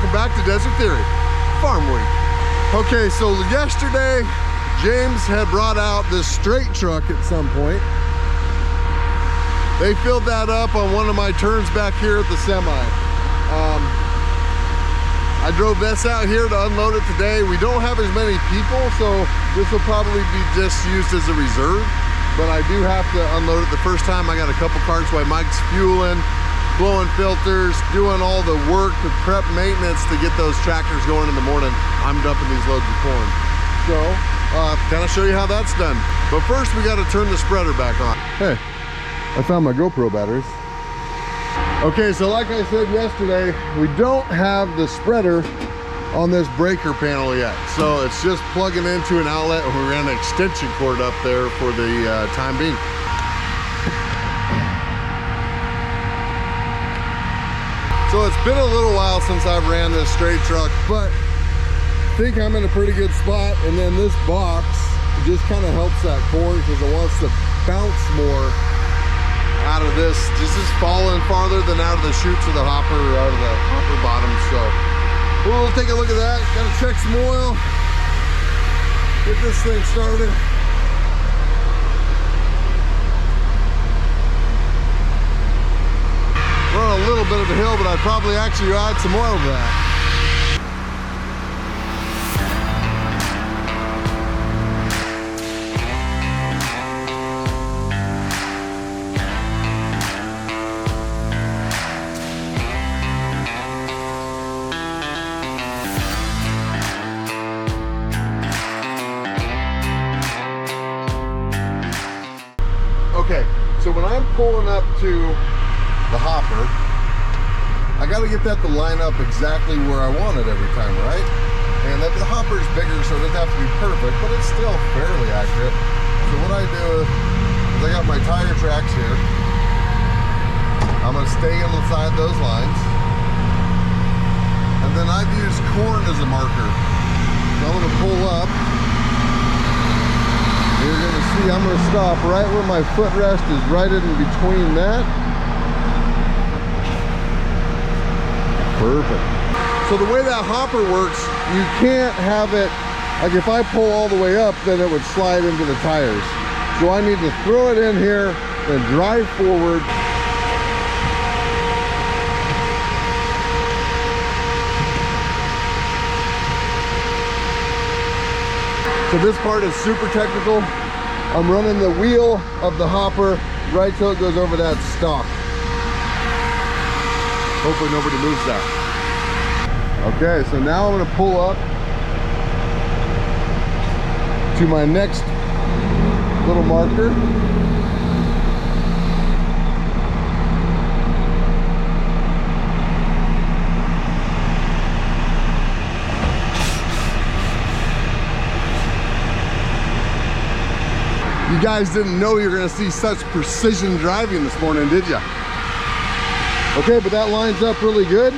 welcome back to Desert Theory Farm Week. Okay, so yesterday James had brought out this straight truck at some point. They filled that up on one of my turns back here at the semi. I drove this out here to unload it today. We don't have as many people, so this will probably be just used as a reserve, but I do have to unload it the first time. I got a couple carts while Mike's fueling, blowing filters, doing all the work to prep maintenance to get those tractors going in the morning. I'm dumping these loads of corn. So, kind of show you how that's done. But first we got to turn the spreader back on. Hey, I found my GoPro batteries. Okay, so like I said yesterday, we don't have the spreader on this breaker panel yet. So it's just plugging into an outlet, and we ran an extension cord up there for the time being. So it's been a little while since I've ran this straight truck, but I think I'm in a pretty good spot. And then this box just kind of helps that corn because it wants to bounce more out of this. This is falling farther than out of the chutes of the hopper or out of the hopper bottom. So we'll take a look at that. Gotta check some oil, get this thing started. We're on a little bit of a hill, but I'd probably actually add some oil to that. Okay, so when I'm pulling up to the hopper, I got to get that to line up exactly where I want it every time, right? And the hopper's bigger, so it doesn't have to be perfect, but it's still fairly accurate. So what I do is I got my tire tracks here. I'm going to stay inside those lines. And then I've used corn as a marker. So I'm going to pull up. You're going to see I'm going to stop right where my footrest is, right in between that. Perfect. So the way that hopper works, you can't have it, like if I pull all the way up, then it would slide into the tires. So I need to throw it in here and drive forward. So this part is super technical. I'm running the wheel of the hopper right till it goes over that stalk. Hopefully nobody moves that. Okay, so now I'm going to pull up to my next little marker. You guys didn't know you were going to see such precision driving this morning, did you? Okay, but that lines up really good.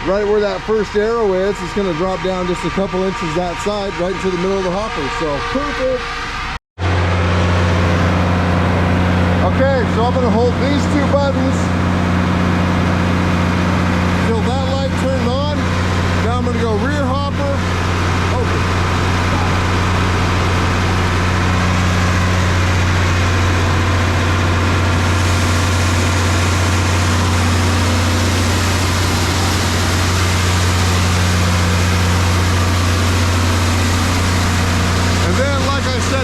Right where that first arrow is, it's going to drop down just a couple inches that side, right into the middle of the hopper. So, perfect. Okay, so I'm going to hold these two buttons till that light turned on. Now I'm going to go rear hopper, open.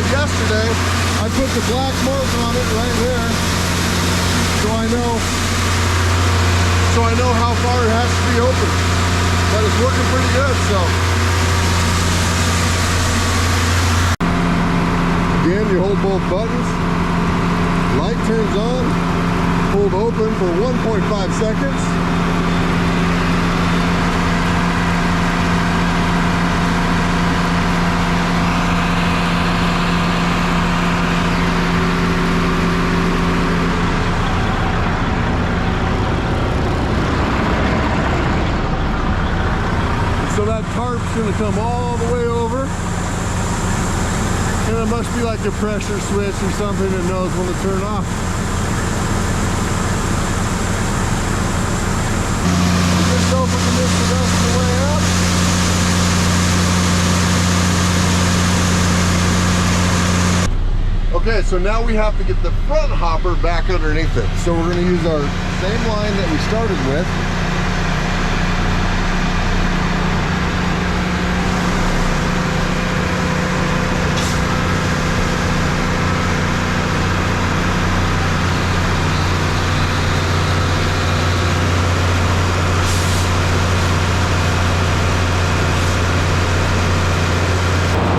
Yesterday, I put the black mark on it right there, so I know how far it has to be open. But it's working pretty good, so. Again, you hold both buttons, light turns on, hold open for 1.5 seconds. So that tarp's going to come all the way over, and it must be like a pressure switch or something that knows when to turn off. Just open the dust away. Okay, so now we have to get the front hopper back underneath it. So we're gonna use our same line that we started with.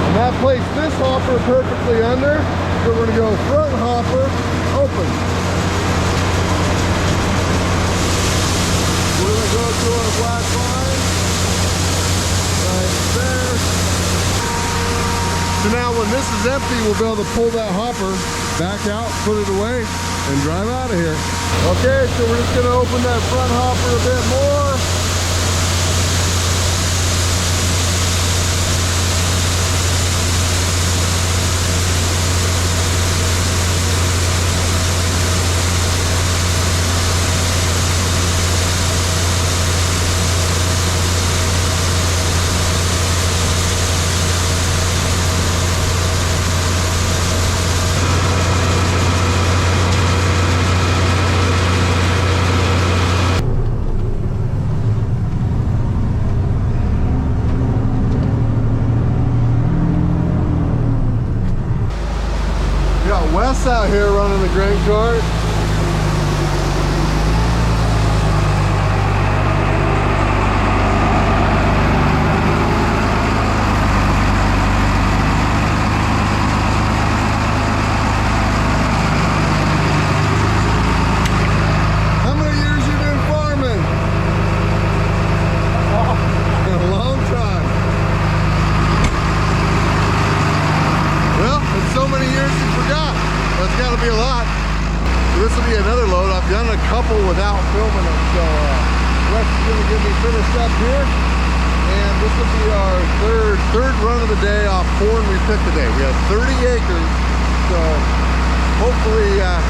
And that placed this hopper perfectly under. So we're gonna go front hopper, open. We're gonna go to our black line, right there. So now when this is empty, we'll be able to pull that hopper back out, put it away, and drive out of here. Okay, so we're just gonna open that front hopper a bit more. Wes out here running the grain cart. How many years you been farming? A long time. Well, it's so many years you forgot. That's got to be a lot. So this will be another load. I've done a couple without filming it. So Wes is going to get me finished up here. And this will be our third run of the day off corn we picked today. We have 30 acres. So hopefully, I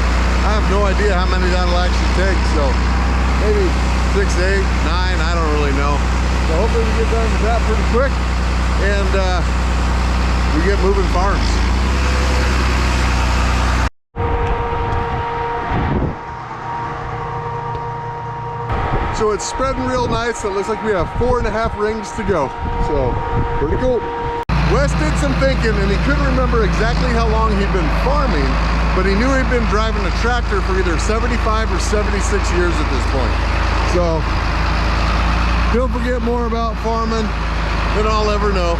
have no idea how many that'll actually take. So maybe 6, 8, 9, I don't really know. So hopefully we get done with that pretty quick. And we get moving farms. So it's spreading real nice. It looks like we have 4.5 rings to go. So pretty cool. Wes did some thinking and he couldn't remember exactly how long he'd been farming, but he knew he'd been driving a tractor for either 75 or 76 years at this point. So he'll forget more about farming than I'll ever know.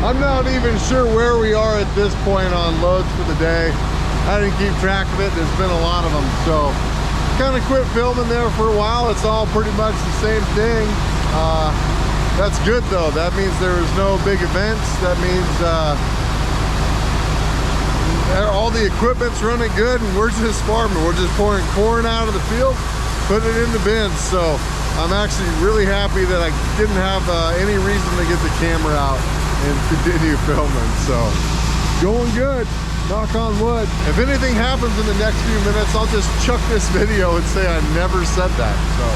I'm not even sure where we are at this point on loads for the day. I didn't keep track of it. There's been a lot of them. So kind of quit filming there for a while. It's all pretty much the same thing. That's good though. That means there is no big events. That means all the equipment's running good and we're just farming. We're just pouring corn out of the field, putting it in the bins. So I'm actually really happy that I didn't have any reason to get the camera out and continue filming. So going good. Knock on wood. If anything happens in the next few minutes, I'll just chuck this video and say I never said that. So,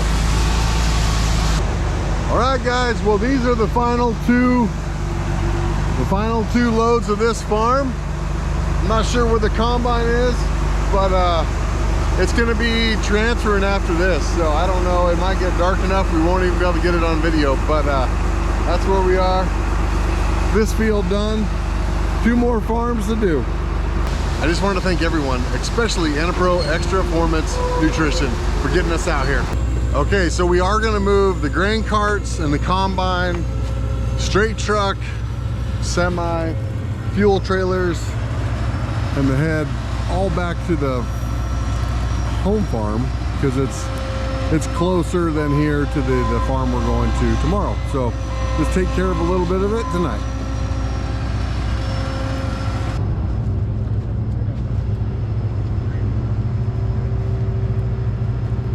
all right, guys. Well, these are the final two loads of this farm. I'm not sure where the combine is, but it's going to be transferring after this. So I don't know. It might get dark enough we won't even be able to get it on video. But that's where we are. This field done. 2 more farms to do. I just wanted to thank everyone, especially Enipro Extra Performance Nutrition, for getting us out here. Okay, so we are gonna move the grain carts and the combine, straight truck, semi, fuel trailers, and the head all back to the home farm because it's closer than here to the farm we're going to tomorrow. So just take care of a little bit of it tonight.